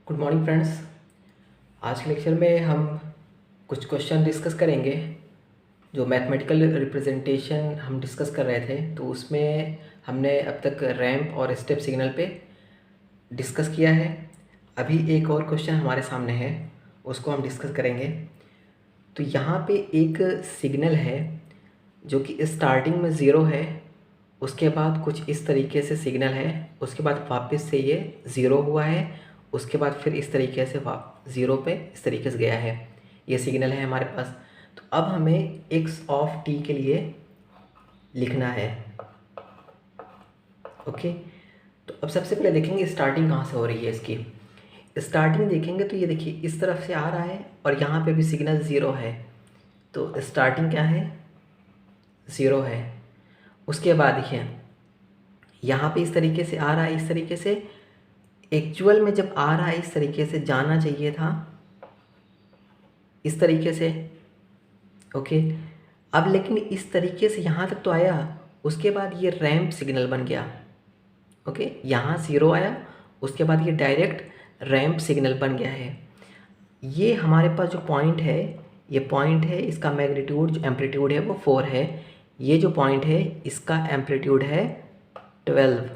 Good morning friends. आज के lecture में हम कुछ क्वेश्चन डिस्कस करेंगे। जो मैथमेटिकल रिप्रेजेंटेशन हम डिस्कस कर रहे थे तो उसमें हमने अब तक रैंप और स्टेप सिग्नल पे डिस्कस किया है। अभी एक और क्वेश्चन हमारे सामने है, उसको हम डिस्कस करेंगे। तो यहाँ पे एक सिग्नल है जो कि स्टार्टिंग में ज़ीरो है, उसके बाद कुछ इस तरीके से सिग्नल है, उसके बाद वापस से ये ज़ीरो हुआ है, उसके बाद फिर इस तरीके से ज़ीरो पे इस तरीके से गया है। ये सिग्नल है हमारे पास। तो अब हमें x ऑफ t के लिए लिखना है। ओके, तो अब सबसे पहले देखेंगे स्टार्टिंग कहाँ से हो रही है इसकी। स्टार्टिंग देखेंगे तो ये देखिए इस तरफ से आ रहा है और यहाँ पे भी सिग्नल ज़ीरो है, तो स्टार्टिंग क्या है, ज़ीरो है। उसके बाद देखिए यहाँ पे इस तरीके से आ रहा है, इस तरीके से एक्चुअल में जब आ रहा है इस तरीके से जाना चाहिए था, इस तरीके से। ओके, अब लेकिन इस तरीके से यहाँ तक तो आया, उसके बाद ये रैंप सिग्नल बन गया। ओके, यहाँ ज़ीरो आया, उसके बाद ये डायरेक्ट रैंप सिग्नल बन गया है। ये हमारे पास जो पॉइंट है, ये पॉइंट है, इसका मैग्नीट्यूड जो एम्पलीट्यूड है वो 4 है। ये जो पॉइंट है इसका एम्पलीट्यूड है 12,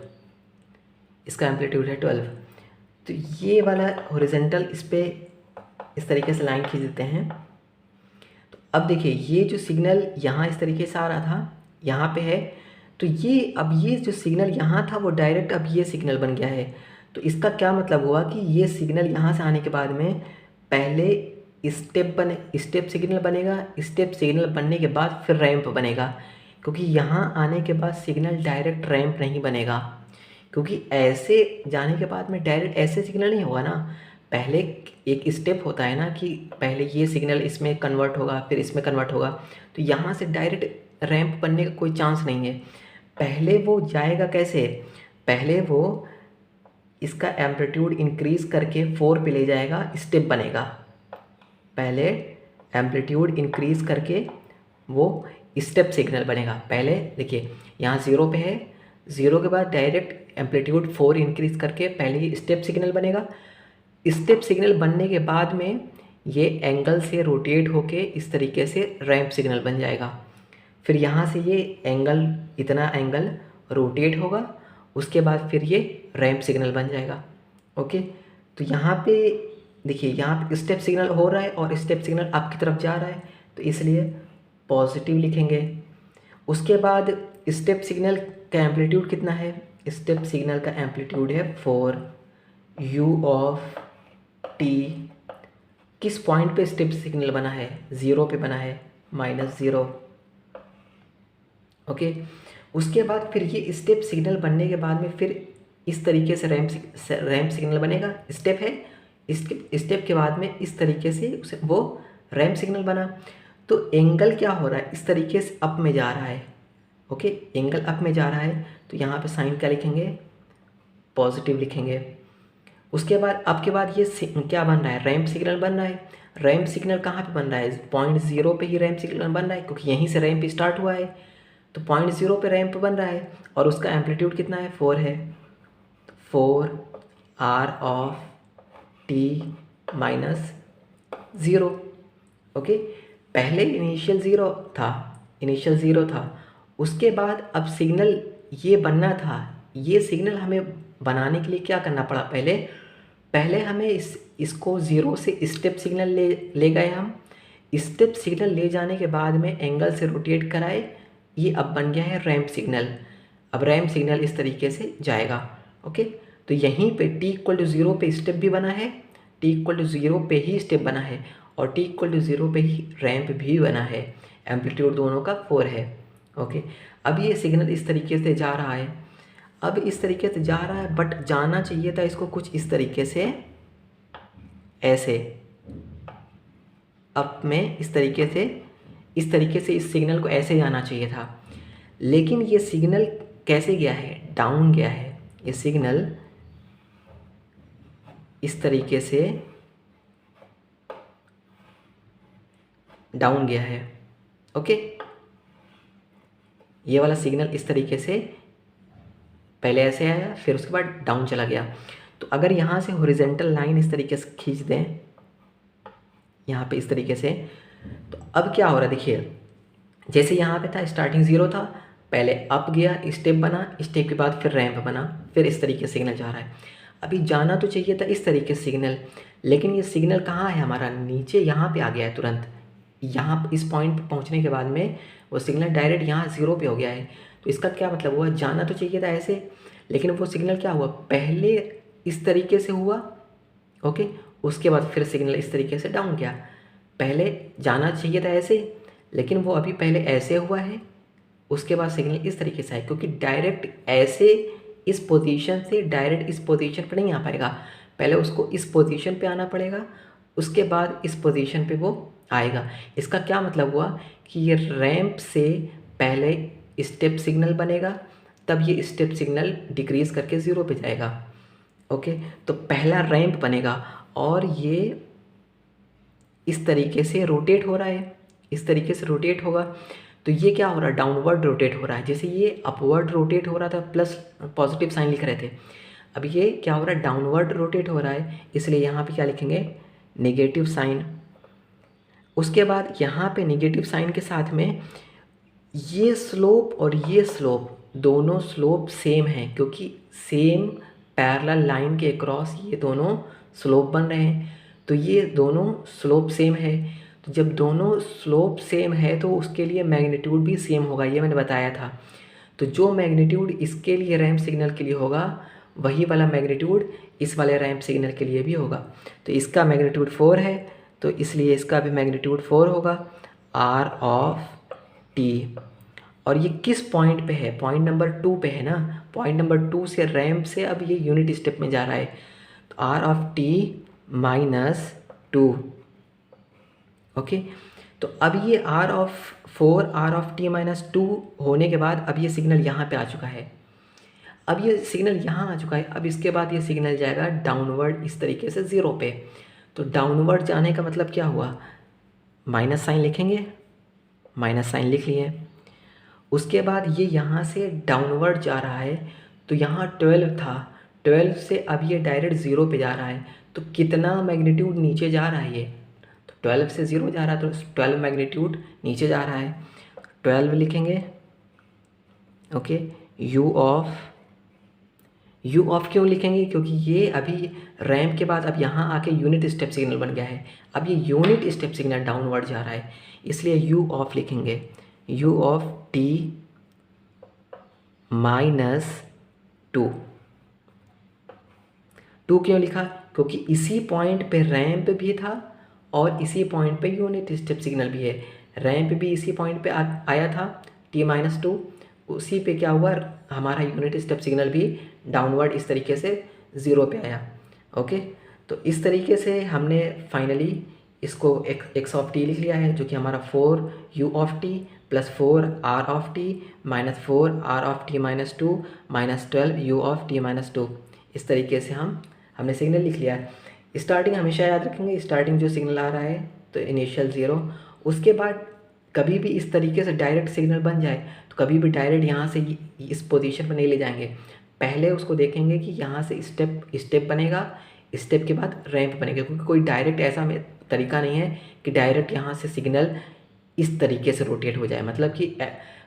इसका एम्पलीट्यूड है 12। तो ये वाला हॉरिजॉन्टल इस पर इस तरीके से लाइन खींच देते हैं। तो अब देखिए ये जो सिग्नल यहाँ इस तरीके से आ रहा था, यहाँ पे है, तो ये अब ये जो सिग्नल यहाँ था वो डायरेक्ट अब ये सिग्नल बन गया है। तो इसका क्या मतलब हुआ कि ये सिग्नल यहाँ से आने के बाद में पहले स्टेप सिग्नल बनेगा, स्टेप सिग्नल बनने के बाद फिर रैंप बनेगा, क्योंकि यहाँ आने के बाद सिग्नल डायरेक्ट रैंप नहीं बनेगा। क्योंकि ऐसे जाने के बाद में डायरेक्ट ऐसे सिग्नल नहीं होगा ना, पहले एक स्टेप होता है ना कि पहले ये सिग्नल इसमें कन्वर्ट होगा फिर इसमें कन्वर्ट होगा। तो यहाँ से डायरेक्ट रैंप बनने का कोई चांस नहीं है। पहले वो जाएगा कैसे, पहले वो इसका एम्पलीट्यूड इंक्रीज़ करके 4 पे ले जाएगा, स्टेप बनेगा। पहले एम्पलीट्यूड इंक्रीज़ करके वो स्टेप सिग्नल बनेगा। पहले देखिए यहाँ ज़ीरो पे है, ज़ीरो के बाद डायरेक्ट एम्पलीट्यूड 4 इंक्रीज़ करके पहले स्टेप सिग्नल बनेगा। स्टेप सिग्नल बनने के बाद में ये एंगल से रोटेट होके इस तरीके से रैंप सिग्नल बन जाएगा। फिर यहाँ से ये एंगल, इतना एंगल रोटेट होगा, उसके बाद फिर ये रैंप सिग्नल बन जाएगा। ओके, तो यहाँ पे देखिए यहाँ पे स्टेप सिग्नल हो रहा है और स्टेप सिग्नल आपकी तरफ जा रहा है, तो इसलिए पॉजिटिव लिखेंगे। उसके बाद स्टेप सिग्नल का एम्पलीट्यूड कितना है, स्टेप सिग्नल का एम्पलीट्यूड है 4। u ऑफ t किस पॉइंट पे स्टेप सिग्नल बना है, ज़ीरो पे बना है, -0। ओके, उसके बाद फिर ये स्टेप सिग्नल बनने के बाद में फिर इस तरीके से रैंप सिग्नल बनेगा। स्टेप है, स्टेप के बाद में इस तरीके से उसे वो रैंप सिग्नल बना। तो एंगल क्या हो रहा है, इस तरीके से अप में जा रहा है। ओके, एंगल अप में जा रहा है, तो यहाँ पे साइन क्या लिखेंगे, पॉजिटिव लिखेंगे। उसके बाद आपके बाद ये क्या बन रहा है, रैंप सिग्नल बन रहा है। रैंप सिग्नल कहाँ पे बन रहा है, पॉइंट ज़ीरो पे ही रैंप सिग्नल बन रहा है, क्योंकि यहीं से रैंप स्टार्ट हुआ है। तो पॉइंट ज़ीरो पे रैंप बन रहा है और उसका एम्पलीट्यूड कितना है, 4 है। 4 r ऑफ t -0। ओके, पहले इनिशियल ज़ीरो था, उसके बाद अब सिग्नल ये बनना था। ये सिग्नल हमें बनाने के लिए क्या करना पड़ा, पहले हमें इसको ज़ीरो से स्टेप सिग्नल ले गए हम। स्टेप सिग्नल ले जाने के बाद में एंगल से रोटेट कराए, ये अब बन गया है रैंप सिग्नल। अब रैंप सिग्नल इस तरीके से जाएगा। ओके, तो यहीं पे t=0 पे स्टेप भी बना है, t=0 पे ही स्टेप बना है और t=0 पे ही रैंप भी बना है। एम्पलीट्यूड दोनों का 4 है। ओके, अब ये सिग्नल इस तरीके से जा रहा है, अब इस तरीके से जा रहा है, बट जाना चाहिए था इसको कुछ इस तरीके से, ऐसे अप में इस तरीके से इस सिग्नल को ऐसे जाना चाहिए था। लेकिन ये सिग्नल कैसे गया है, डाउन गया है। ये सिग्नल इस तरीके से डाउन गया है। ओके, ये वाला सिग्नल इस तरीके से पहले ऐसे आया, फिर उसके बाद डाउन चला गया। तो अगर यहाँ से हॉरिजेंटल लाइन इस तरीके से खींच दें, यहाँ पे इस तरीके से, तो अब क्या हो रहा है देखिए, जैसे यहाँ पे था स्टार्टिंग 0 था, पहले अप गया, स्टेप बना, स्टेप के बाद फिर रैंप बना, फिर इस तरीके से सिग्नल जा रहा है। अभी जाना तो चाहिए था इस तरीके से सिग्नल, लेकिन ये सिग्नल कहाँ है हमारा, नीचे यहाँ पे आ गया है तुरंत। यहाँ इस पॉइंट पे पहुँचने के बाद में वो सिग्नल डायरेक्ट यहाँ 0 पे हो गया है। तो इसका क्या मतलब हुआ, जाना तो चाहिए था ऐसे, लेकिन वो सिग्नल क्या हुआ, पहले इस तरीके से हुआ, ओके, उसके बाद फिर सिग्नल इस तरीके से डाउन गया। पहले जाना चाहिए था ऐसे, लेकिन वो अभी पहले ऐसे हुआ है, उसके बाद सिग्नल इस तरीके से आए, क्योंकि डायरेक्ट ऐसे इस पोजीशन से डायरेक्ट इस पोजीशन पे नहीं आ पाएगा, पहले उसको इस पोजीशन पे आना पड़ेगा, उसके बाद इस पोजीशन पे वो आएगा। इसका क्या मतलब हुआ कि ये रैंप से पहले स्टेप सिग्नल बनेगा, तब ये स्टेप सिग्नल डिक्रीज करके 0 पे जाएगा, ओके। तो पहला रैंप बनेगा और ये इस तरीके से रोटेट हो रहा है, इस तरीके से रोटेट होगा, तो ये क्या हो रहा है, डाउनवर्ड रोटेट हो रहा है। जैसे ये अपवर्ड रोटेट हो रहा था, प्लस पॉजिटिव साइन लिख रहे थे, अब ये क्या हो रहा है, डाउनवर्ड रोटेट हो रहा है, इसलिए यहाँ पे क्या लिखेंगे, नेगेटिव साइन। उसके बाद यहाँ पे नेगेटिव साइन के साथ में ये स्लोप और ये स्लोप, दोनों स्लोप सेम हैं, क्योंकि सेम पैरेलल लाइन के अक्रॉस ये दोनों स्लोप बन रहे हैं। तो ये दोनों स्लोप सेम है, तो जब दोनों स्लोप सेम है तो उसके लिए मैग्नीट्यूड भी सेम होगा, ये मैंने बताया था। तो जो मैग्नीट्यूड इसके लिए रैंप सिग्नल के लिए होगा, वही वाला मैग्नीट्यूड इस वाले रैंप सिग्नल के लिए भी होगा। तो इसका मैग्नीट्यूड 4 है, तो इसलिए इसका भी मैग्नीट्यूड 4 होगा, R ऑफ T। और ये किस पॉइंट पे है, पॉइंट नंबर 2 पे है ना, पॉइंट नंबर 2 से रैंप से अब ये यूनिट स्टेप में जा रहा है, तो R of T minus 2, okay. तो अब ये R of 4 R of T minus 2 होने के बाद अब ये सिग्नल यहाँ पे आ चुका है, अब ये सिग्नल यहाँ आ चुका है। अब इसके बाद ये सिग्नल जाएगा डाउनवर्ड इस तरीके से 0 पे। तो डाउनवर्ड जाने का मतलब क्या हुआ, माइनस साइन लिखेंगे, माइनस साइन लिख लिए। उसके बाद ये यहाँ से डाउनवर्ड जा रहा है, तो यहाँ 12 था, 12 से अब ये डायरेक्ट 0 पे जा रहा है, तो कितना मैग्नीट्यूड नीचे जा रहा है ये, तो 12 से 0 जा रहा है, तो 12 मैग्नीट्यूड नीचे जा रहा है, 12 लिखेंगे, ओके। यू ऑफ क्यों लिखेंगे, क्योंकि ये अभी रैंप के बाद अब यहाँ आके यूनिट स्टेप सिग्नल बन गया है, अब ये यूनिट स्टेप सिग्नल डाउनवर्ड जा रहा है, इसलिए यू ऑफ लिखेंगे, यू ऑफ टी माइनस 2। क्यों लिखा, क्योंकि इसी पॉइंट पे रैंप भी था और इसी पॉइंट पे यूनिट स्टेप सिग्नल भी है। रैंप भी इसी पॉइंट पे आया था t-2, उसी पे क्या हुआ, हमारा यूनिट स्टेप सिग्नल भी डाउनवर्ड इस तरीके से 0 पे आया, ओके। तो इस तरीके से हमने फाइनली इसको x ऑफ टी लिख लिया है, जो कि हमारा 4 u of T plus 4 r of T minus 4 r of T minus 2 minus 12 u of T minus 2। इस तरीके से हमने सिग्नल लिख लिया है। स्टार्टिंग हमेशा याद रखेंगे, स्टार्टिंग जो सिग्नल आ रहा है तो इनिशियल 0, उसके बाद कभी भी इस तरीके से डायरेक्ट सिग्नल बन जाए तो कभी भी डायरेक्ट यहाँ से इस पोजीशन पर नहीं ले जाएंगे, पहले उसको देखेंगे कि यहाँ से स्टेप बनेगा, स्टेप के बाद रैंप बनेगा, क्योंकि कोई डायरेक्ट ऐसा तरीका नहीं है कि डायरेक्ट यहाँ से सिग्नल इस तरीके से रोटेट हो जाए, मतलब कि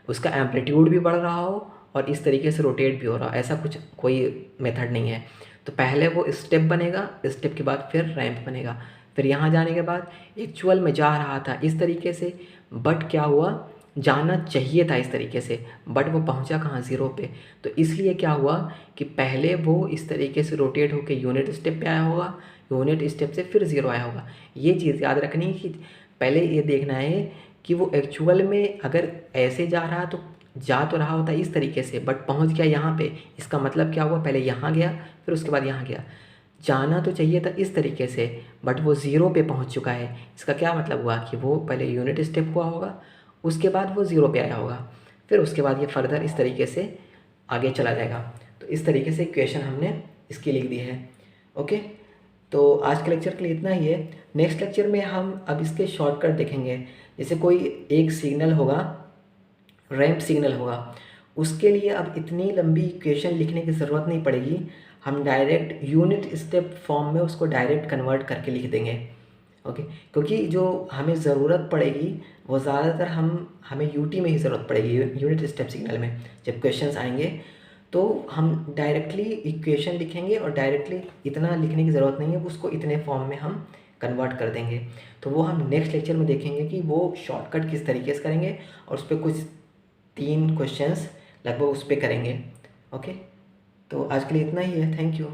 उसका एम्पलीट्यूड भी बढ़ रहा हो और इस तरीके से रोटेट भी हो रहा हो, ऐसा कुछ कोई मेथड नहीं है। तो पहले वो स्टेप बनेगा, स्टेप के बाद फिर रैंप बनेगा, फिर यहाँ जाने के बाद एक्चुअल में जा रहा था इस तरीके से, बट क्या हुआ, जाना चाहिए था इस तरीके से, बट वो पहुँचा कहाँ, 0 पे। तो इसलिए क्या हुआ कि पहले वो इस तरीके से रोटेट होकर यूनिट स्टेप पे आया होगा, यूनिट स्टेप से फिर 0 आया होगा। ये चीज़ याद रखनी है कि पहले ये देखना है कि वो एक्चुअल में अगर ऐसे जा रहा तो जा तो रहा होता इस तरीके से, बट पहुंच गया यहाँ पे, इसका मतलब क्या हुआ, पहले यहाँ गया फिर उसके बाद यहाँ गया। जाना तो चाहिए था इस तरीके से, बट वो 0 पे पहुंच चुका है। इसका क्या मतलब हुआ कि वो पहले यूनिट स्टेप हुआ होगा, उसके बाद वो 0 पे आया होगा, फिर उसके बाद ये फर्दर इस तरीके से आगे चला जाएगा। तो इस तरीके से इक्वेशन हमने इसकी लिख दी है, ओके। तो आज के लेक्चर के लिए इतना ही है। नेक्स्ट लेक्चर में हम अब इसके शॉर्टकट देखेंगे। जैसे कोई एक सिग्नल होगा, रैंप सिग्नल होगा, उसके लिए अब इतनी लंबी इक्वेशन लिखने की ज़रूरत नहीं पड़ेगी, हम डायरेक्ट यूनिट स्टेप फॉर्म में उसको डायरेक्ट कन्वर्ट करके लिख देंगे। ओके, क्योंकि जो हमें ज़रूरत पड़ेगी वो ज़्यादातर हमें यूटी में ही ज़रूरत पड़ेगी, यूनिट स्टेप सिग्नल में जब क्वेश्चंस आएंगे तो हम डायरेक्टली इक्वेशन लिखेंगे और डायरेक्टली इतना लिखने की ज़रूरत नहीं है, उसको इतने फॉर्म में हम कन्वर्ट कर देंगे। तो वो हम नेक्स्ट लेक्चर में देखेंगे कि वो शॉर्टकट किस तरीके से करेंगे और उस पर कुछ 3 क्वेश्चंस लगभग उस पर करेंगे। ओके, तो आज के लिए इतना ही है। Thank you.